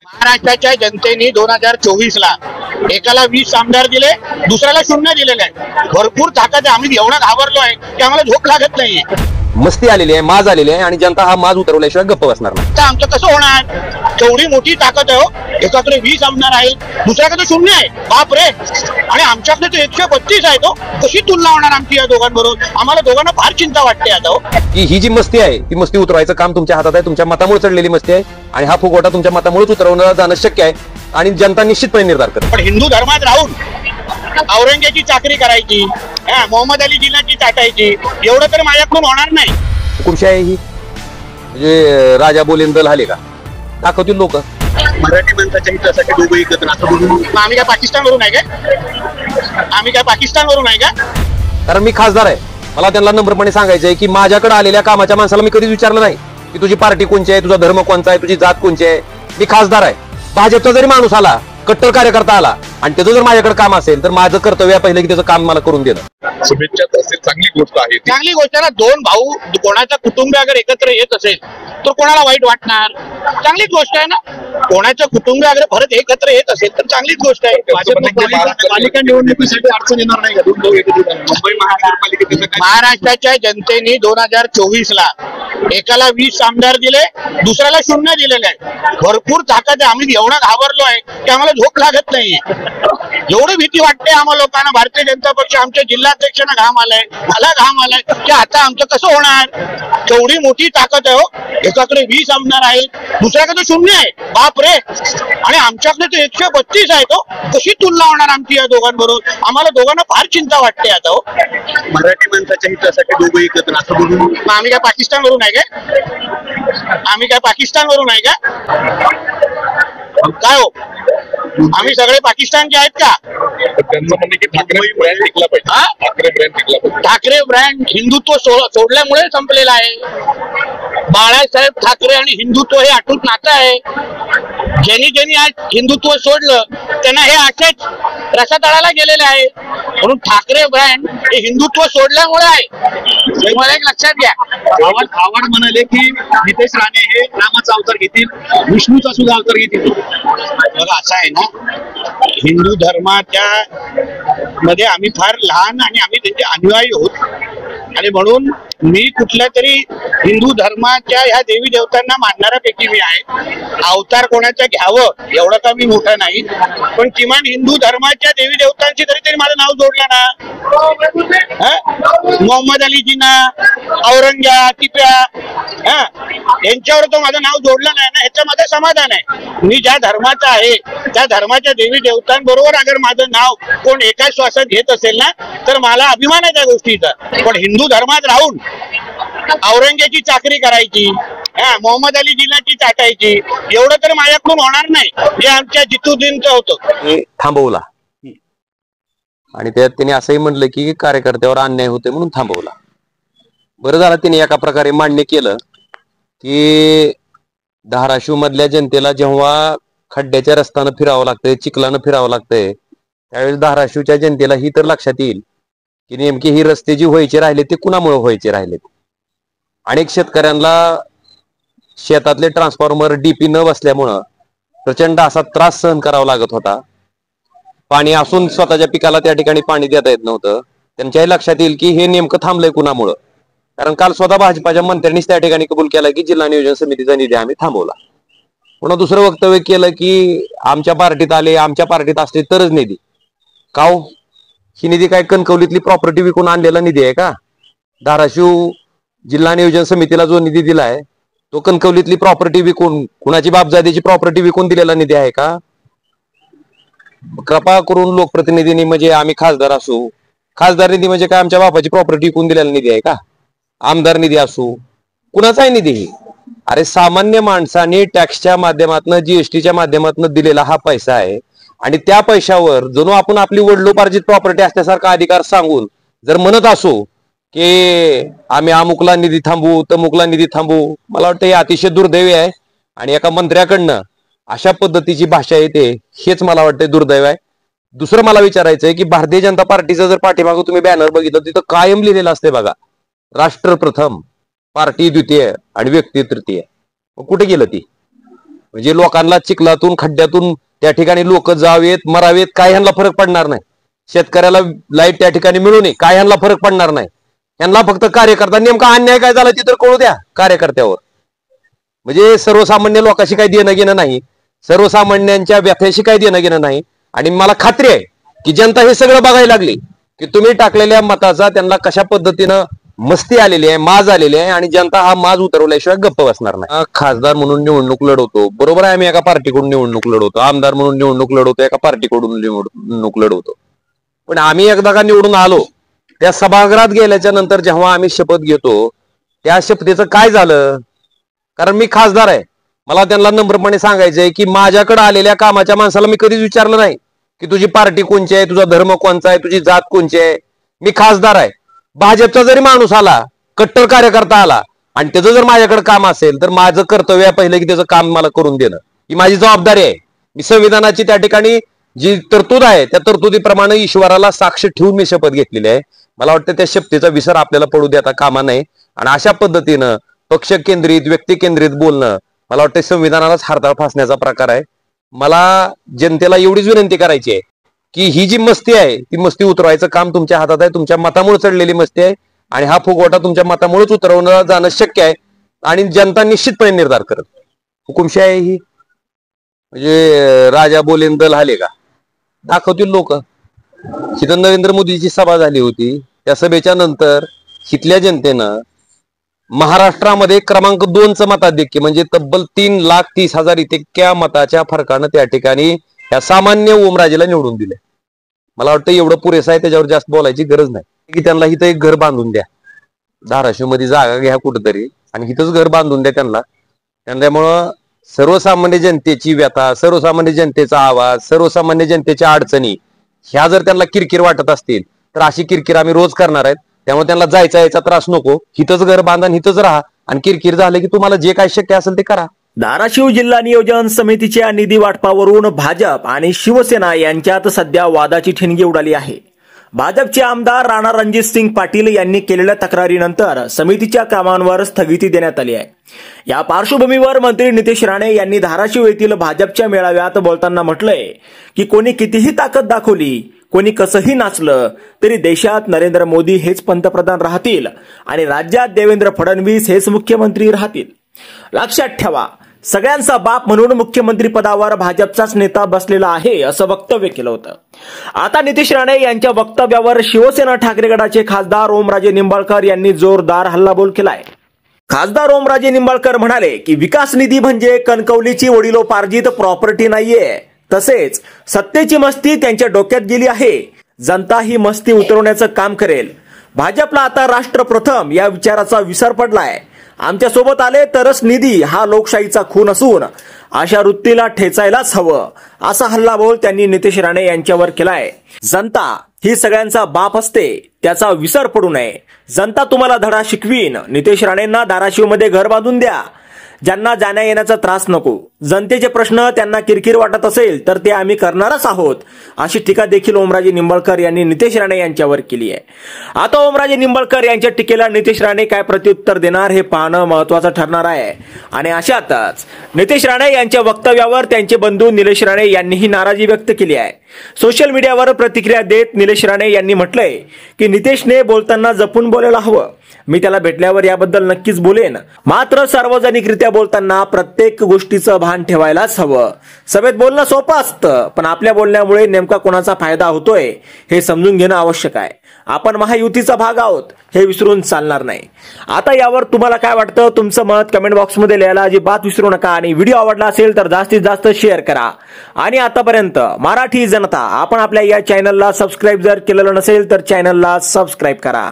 महाराष्ट्राच्या जनतेने 2024 एकाला 20 आमदार दिले, दुसऱ्याला 0 दिलेले आहे. भरपूर ताकद आहे. आम्ही एवढा घाबरलो आहे की आम्हाला झोप लागत नाहीये. मस्ती आलेली आहे, माज आलेली आहे आणि जनता हा माज उतरवल्याशिवाय गप्प बसणार नाही. तर आमचं कसं होणार? तेवढी मोठी ताकद आहे हो. एकाकडे 20 आमदार आहे, दुसऱ्याकडे 0 आहे. बाप रे. आणि आमच्याकडे तर 132 आहे. तो कशी तुलना होणार आमची या दोघांबरोबर? आम्हाला दोघांना फार चिंता वाटते आता हो. की ही जी मस्ती आहे ती मस्ती उतरवायचं काम तुमच्या हातात आहे. तुमच्या मतामुळे चढलेली मस्ती आहे आणि हा फुगवटा तुमच्या मतामुळेच उतरवणं जाणं शक्य आहे आणि जनता निश्चितपणे निर्धार करेल. पण हिंदू धर्मात राहून औरंगजेबाची चाकरी करायची, मोहम्मद अली जिनाची चाटायची, एवढं तर माझ्याकडून होणार नाही. कुठची आहे ही? म्हणजे राजा बोलेन दल आले का दाखवतील लोक. मराठी माणसाच्या हितासाठी दोघं एकत्र असं बोलून आम्ही काय पाकिस्तानवरून आहे का? आम्ही काय पाकिस्तानवरून आहे का? कारण मी खासदार आहे. मला त्यांना नम्रपणे सांगायचंय की माझ्याकडे आलेल्या कामाच्या माणसाला मी कधीच विचारलं नाही की तुझी पार्टी कोणची आहे, तुझा धर्म कोणचा आहे, तुझी जात कोणची आहे. मी खासदार आहे. भाजपचा जरी माणूस आला, कट्टर कार्यकर्ता आला आणि त्याचं जर माझ्याकडे काम असेल तर माझं कर्तव्य आहे पहिलं की त्याचं काम मला करून देणं. शुभेच्छा असेल, चांगली गोष्ट आहे. चांगली गोष्ट ना. दोन भाऊ कोणाचा कुटुंब अगर एकत्र येत असेल तर कोणाला वाईट वाटणार? चांगलीच गोष्ट आहे ना. कोणाचं कुटुंब अगर परत एकत्र येत असेल तर चांगलीच गोष्ट आहे. पालिका निवडणुकीसाठी अडचण येणार नाही का? मुंबई महानगरपालिकेचं महाराष्ट्राच्या जनतेने 2024 एकाला 20 आमदार दिले, दुसऱ्याला 0 दिलेले आहे. भरपूर ताकद आहे. आम्ही एवढा घाबरलो आहे की आम्हाला झोप लागत नाहीये. एवढी भीती वाटते आम्हाला लोकांना. भारतीय जनता पक्ष आमच्या जिल्हाध्यक्षांना घाम आलाय, मला घाम आलाय की आता आमचं कसं होणार? तेवढी मोठी ताकद आहे हो. एकाकडे 20 आमदार आहे, दुसऱ्याकडे 0 आहे. बाप रे. आणि आमच्याकडे तर 132 आहे. तो कशी तुलना होणार आमची या दोघांबरोबर? आम्हाला दोघांना फार चिंता वाटते आता हो. मराठी माणसाच्या हितासाठी दोघं एकत्र असं बोलून आम्ही काय पाकिस्तानवरून आहे का? आम्ही काय पाकिस्तानवरून आहे का? काय हो? आम्ही सगळे पाकिस्तानचे आहेत का? त्यांचं म्हणणे की ठाकरे ब्रँड टिकला पाहिजे. ठाकरे ब्रँड टिकला पाहिजे. ठाकरे ब्रँड हिंदुत्व सोडल्यामुळे संपलेला आहे. बाळासाहेब ठाकरे आणि हिंदुत्व हे अटूट नातं आहे. ज्यांनी आज हिंदुत्व सोडलं त्यांना हे असेच रसातळाला गेलेले आहे. म्हणून ठाकरे ब्रँड हे हिंदुत्व सोडल्यामुळे आहे. मला एक लक्षात घ्या. आव्हाड म्हणाले की नितेश राणे हे रामाचा अवतार घेतील, विष्णूचा सुद्धा अवतार घेतील. बघा असं आहे ना, हिंदू धर्माच्या मध्ये आम्ही फार लहान आणि आम्ही त्यांचे अनुयायी आहोत आणि म्हणून मी कुठल्या तरी हिंदू धर्माच्या ह्या देवी देवतांना मानणाऱ्यापैकी मी आहे. अवतार कोणाचं घ्यावं एवढं का मी मोठं नाही, पण किमान हिंदू धर्माच्या देवी देवतांची तरी माझं नाव जोडलं ना. मोहम्मद अली जिना, औरंगजेब, टिप्या, यांच्यावर तो माझं नाव जोडलं नाही ना, ह्याचं माझं समाधान आहे. मी ज्या धर्माचा आहे त्या धर्माच्या देवी देवतांबरोबर अगर माझं नाव कोण एका श्वासात घेत असेल ना तर मला अभिमान आहे त्या गोष्टीचा. पण हिंदू धर्मात राहून औरंगजेबाची चाकरी करायची, मोहम्मद अली जिनाची चाटायची, एवढं तर माझ्याकडून होणार नाही. हे आमच्या जितुद्दीनचं होतं. थांबवला आणि त्यात त्यांनी असंही म्हणलं की कार्यकर्त्यावर अन्याय होते म्हणून थांबवला. बरं झालं त्यांनी एका प्रकारे मान्य केलं की धाराशिव मधल्या जनतेला जेव्हा खड्ड्याच्या रस्त्यानं फिरावं लागतंय, चिखलानं फिरावं लागतंय, त्यावेळेस धाराशिवच्या जनतेला ही तर लक्षात येईल की नेमके ही रस्ते जे व्हायचे राहिले ते कुणामुळे व्हायचे राहिलेत. अनेक शेतकऱ्यांना शेतातले ट्रान्सफॉर्मर डीपी न बसल्यामुळं प्रचंड असा त्रास सहन करावा लागत होता. पाणी असून स्वतःच्या पिकाला त्या ठिकाणी पाणी देता येत नव्हतं. त्यांच्याही लक्षात येईल की हे नेमकं थांबलंय कुणामुळं. कारण काल स्वतः भाजपाच्या मंत्र्यांनीच त्या ठिकाणी कबूल केलं की जिल्हा नियोजन समितीचा निधी आम्ही थांबवला. पुन्हा दुसरं वक्तव्य केलं की आमच्या पार्टीत आले, आमच्या पार्टीत असले तरच निधी. का हो? ही निधी काय कणकवलीतली प्रॉपर्टी विकून आणलेला निधी आहे का? धाराशिव जिल्हा नियोजन समितीला जो निधी दिलाय तो कणकवलीतली प्रॉपर्टी विकून, कुणाची बापजादीची प्रॉपर्टी विकून दिलेला निधी आहे का? कृपा करून लोकप्रतिनिधींनी, म्हणजे आम्ही खासदार असू, खासदार निधी म्हणजे काय आमच्या बापाची प्रॉपर्टी विकून दिलेला निधी आहे का? आमदार निधी असू, कुणाचाही निधी. अरे सामान्य माणसाने टॅक्सच्या माध्यमातून, जीएसटीच्या माध्यमातून दिलेला हा पैसा आहे आणि त्या पैशावर जणू आपण आपली वडिलोपार्जित प्रॉपर्टी असल्यासारखा अधिकार सांगून जर म्हणत असो की आम्ही अमुकला निधी थांबवू, तमुकला निधी थांबवू, मला वाटतं हे अतिशय दुर्दैवी आहे. आणि एका मंत्र्याकडनं अशा पद्धतीची भाषा येते हेच मला वाटतं दुर्दैव आहे. दुसरं मला विचारायचं आहे की भारतीय जनता पार्टीचा जर पाठीमागं तुम्ही बॅनर बघितलं तिथं कायम लिहिलेलं असते बघा, राष्ट्र प्रथम, पार्टी द्वितीय आणि व्यक्ती तृतीय. कुठे गेलं ती? म्हणजे लोकांना चिखलातून खड्ड्यातून त्या ठिकाणी लोक जावेत मरावेत काय ह्यांना फरक पडणार नाही. शेतकऱ्याला लाईट त्या ठिकाणी मिळू नये काय ह्यांना फरक पडणार नाही. यांना फक्त कार्यकर्ता नेमका अन्याय काय झाला ते तर कळू द्या कार्यकर्त्यावर. म्हणजे सर्वसामान्य लोकांशी काही देणं घेणं नाही, सर्वसामान्यांच्या व्यथेशी काही देणं घेणं नाही. आणि मला खात्री आहे की जनता हे सगळं बघायला लागली की तुम्ही टाकलेल्या मताचा त्यांना कशा पद्धतीनं मस्ती आलेली आहे, माज आलेली आहे आणि जनता हा माज उतरवल्याशिवाय गप्प बसणार नाही. खासदार म्हणून निवडणूक लढवतो, बरोबर आहे, आम्ही एका पार्टीकडून निवडणूक लढवतो, आमदार म्हणून निवडणूक लढवतो, एका पार्टीकडून निवडणूक लढवतो. पण आम्ही एकदा का निवडून आलो त्या सभागृहात गेल्याच्या नंतर जेव्हा आम्ही शपथ घेतो त्या शपथेचं काय झालं? कारण मी खासदार आहे, मला त्यांना नम्रपणे सांगायचंय की माझ्याकडे आलेल्या कामाच्या माणसाला मी कधीच विचारलं नाही की तुझी पार्टी कोणची आहे, तुझा धर्म कोणचा आहे, तुझी जात कोणची आहे. मी खासदार आहे. भाजपचा जरी माणूस आला, कट्टर कार्यकर्ता आला आणि त्याचं जर माझ्याकडे काम असेल तर माझं कर्तव्य आहे पहिलं की त्याचं काम मला करून देणं, ही माझी जबाबदारी आहे. मी संविधानाची त्या ठिकाणी जी तरतूद आहे त्या तरतुदीप्रमाणे ईश्वराला साक्ष ठेवून मी शपथ घेतलेली आहे. मला वाटतं त्या शपथेचा विसर आपल्याला पडू देता कामा नये. आणि अशा पद्धतीनं पक्ष केंद्रित व्यक्ती केंद्रित बोलणं मला वाटतं संविधानालाच हरताळ फासण्याचा प्रकार आहे. मला जनतेला एवढीच विनंती करायची आहे की ही जी मस्ती आहे ती मस्ती उतरवायचं काम तुमच्या हातात आहे. तुमच्या मतामुळे चढलेली मस्ती आहे आणि हा फुगवटा तुमच्या मतामुळेच उतरवणं जाणं शक्य आहे. आणि जनता निश्चितपणे निर्धार करत. हुकुमशाही आहे ही, म्हणजे राजा बोलेन दल हाले का दाखवतील लोक. इथं नरेंद्र मोदीची सभा झाली होती, त्या सभेच्या नंतर इथल्या जनतेनं महाराष्ट्रामध्ये क्रमांक 2चं मताधिक्य म्हणजे तब्बल 3,30,000 इतक्या मताच्या फरकानं त्या ठिकाणी या सामान्य ओमराजेला निवडून दिले. मला वाटतं एवढं पुरेसं आहे, त्याच्यावर जास्त बोलायची गरज नाही. की त्यांना इथं एक घर बांधून द्या, धाराशिव मध्ये जागा घ्या कुठंतरी आणि इथंच घर बांधून द्या त्यांना. त्यामुळं सर्वसामान्य जनतेची व्यथा, सर्वसामान्य जनतेचा आवाज, सर्वसामान्य जनतेच्या अडचणी ह्या जर त्यांना किरकिर वाटत असतील तर अशी किरकिर आम्ही रोज करणार आहेत. त्यामुळे त्यांना जायचा यायचा त्रास नको, हिथंच घर बांधा, हिथंच राहा आणि किरकिर झालं की तुम्हाला जे काय शक्य असेल ते करा. धाराशिव जिल्हा नियोजन समितीच्या निधी वाटपावरून भाजप आणि शिवसेना यांच्यात सध्या वादाची ठिणगी उडाली आहे. भाजपचे आमदार राणा रणजितसिंग पाटील यांनी केलेल्या तक्रारीनंतर समितीच्या कामांवर स्थगिती देण्यात आली आहे. या पार्श्वभूमीवर मंत्री नितेश राणे यांनी धाराशिव येथील भाजपच्या मेळाव्यात बोलताना म्हटलंय की कोणी कितीही ताकद दाखवली, कोणी कसंही नाचलं तरी देशात नरेंद्र मोदी हेच पंतप्रधान राहतील आणि राज्यात देवेंद्र फडणवीस हेच मुख्यमंत्री राहतील. लक्षात ठेवा, सगळ्यांचा बाप म्हणून मुख्यमंत्री पदावर भाजपचाच नेता बसलेला आहे असं वक्तव्य केलं होतं. आता नितेश राणे यांच्या वक्तव्यावर शिवसेना ठाकरे गटाचे खासदार ओमराजे निंबाळकर यांनी जोरदार हल्लाबोल केलाय. खासदार ओमराजे निंबाळकर म्हणाले की विकास निधी म्हणजे कणकवलीची वडिलोपार्जित प्रॉपर्टी नाहीये, तसेच सत्तेची मस्ती त्यांच्या डोक्यात गेली आहे. जनता ही मस्ती उतरवण्याचं काम करेल. भाजपला आता राष्ट्र प्रथम या विचाराचा विसर पडलाय. आमच्या सोबत आले तरच निधी हा लोकशाहीचा खून असून अशा वृत्तीला ठेचायलाच हवं असा हल्लाबोल त्यांनी नितेश राणे यांच्यावर केलाय. जनता ही सगळ्यांचा बाप असते, त्याचा विसर पडू नये. जनता तुम्हाला धडा शिकवीन. नितेश राणेंना धाराशिवमध्ये घर बांधून द्या, ज्यांना जाण्या येण्याचा त्रास नको. जनतेचे प्रश्न त्यांना किरकिर वाटत असेल तर ते आम्ही करणारच आहोत अशी टीका देखील ओमराजे निंबाळकर यांनी नितेश राणे यांच्यावर केली आहे. आता ओमराजे निंबाळकर यांच्या टीकेला नितेश राणे काय प्रत्युत्तर देणार हे पाहणं महत्त्वाचं ठरणार आहे. आणि अशातच नितेश राणे यांच्या वक्तव्यावर त्यांचे बंधू निलेश राणे यांनीही नाराजी व्यक्त केली आहे. सोशल मीडियावर प्रतिक्रिया देत निलेश राणे यांनी म्हटलंय की नितेशने बोलताना जपून बोलायला हवं. मी त्याला भेटल्यावर याबद्दल नक्कीच बोलेन, मात्र सार्वजनिकरित्या बोलताना प्रत्येक गोष्टीचं भान ठेवायलाच हवं. सभेत बोलणं सोपं असतं, पण आपल्या बोलण्यामुळे नेमका कोणाचा फायदा होतोय हे समजून घेणं आवश्यक आहे. आपण महायुतीचा भाग आहोत हे विसरून चालणार नाही. आता यावर तुम्हाला काय वाटतं, तुमचं मत कमेंट बॉक्समध्ये लिहायला अजिबात विसरू नका. आणि व्हिडिओ आवडला असेल तर जास्तीत जास्त शेअर करा. आणि आतापर्यंत मराठी जनता आपण आपल्या या चॅनलला सबस्क्राईब जर केलेलं नसेल तर चॅनलला सबस्क्राईब करा.